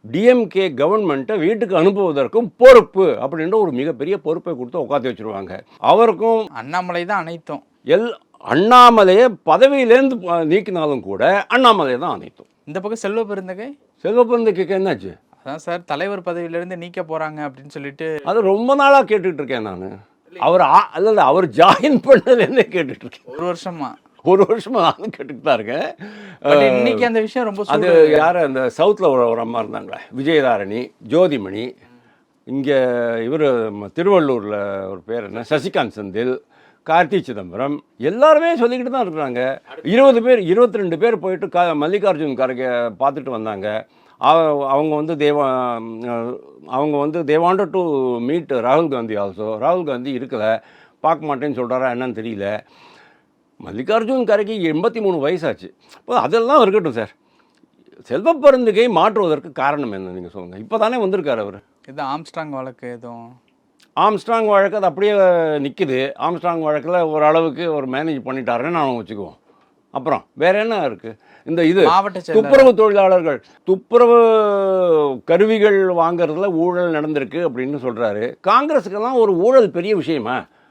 DMK கவர்மெண்ட்டை வீட்டுக்கு அனுப்புவதற்கும் பொறுப்பு அப்படின்ற ஒரு மிகப்பெரிய பொறுப்பை கொடுத்து உட்காந்து வச்சுருவாங்க. அவருக்கும் அண்ணாமலை தான் அனைத்தும். அண்ணாமலையை பதவியிலேருந்து நீக்கினாலும் கூட அண்ணாமலை தான் அனைத்தும். இந்த பக்கம் செல்வ பெருந்தகை என்னாச்சு? அதான் சார், தலைவர் பதவியிலேருந்து நீக்க போகிறாங்க அப்படின்னு சொல்லிட்டு அது ரொம்ப நாளாக கேட்டுட்டு இருக்கேன் நான். அவர் அல்ல அவர் ஜாயின் பண்ணதுலேருந்தே கேட்டுட்டு இருக்கேன். ஒரு வருஷமா நானும் கேட்டுட்டு தான் இருக்கேன். இன்னைக்கு அந்த விஷயம் ரொம்ப அது யார், அந்த சவுத்தில் ஒரு அம்மா இருந்தாங்களே, விஜயதாரணி, ஜோதிமணி, இங்கே இவர் திருவள்ளூரில் ஒரு பேர் என்ன, சசிகாந்த் செந்தில், கார்த்தி சிதம்பரம், எல்லாருமே சொல்லிக்கிட்டு தான் இருக்கிறாங்க. 22 பேர் போயிட்டு மல்லிகார்ஜுன் கார்கே பார்த்துட்டு வந்தாங்க. அவங்க வந்து தே வாண்டட் டு மீட் ராகுல் காந்தி ஆல்சோ. ராகுல் காந்தி இருக்கலை, பார்க்க மாட்டேன்னு சொல்கிறாரா என்னன்னு தெரியல. மல்லிகார்ஜுன் கார்கே 83 வயசாச்சு. இப்போ அதெல்லாம் இருக்கட்டும் சார். செல்வ பெருந்தகை மாற்றுவதற்கு காரணம் என்ன நீங்கள் சொல்லுங்கள். இப்போ தானே வந்திருக்காரு அவர். இது ஆம்ஸ்ட்ராங் வழக்கு எதுவும் ஆம்ஸ்ட்ராங் வழக்கு அது அப்படியே நிற்குது. ஆம்ஸ்ட்ராங் வழக்கில் ஓரளவுக்கு ஒரு மேனேஜ் பண்ணிட்டாருன்னு நான் வச்சுக்குவோம். அப்புறம் வேற என்ன இருக்குது? இந்த இது துப்புரவு தொழிலாளர்கள் துப்புரவு கருவிகள் வாங்குறதுல ஊழல் நடந்திருக்கு அப்படின்னு சொல்கிறாரு. காங்கிரஸுக்கெல்லாம் ஒரு ஊழல் பெரிய விஷயமா?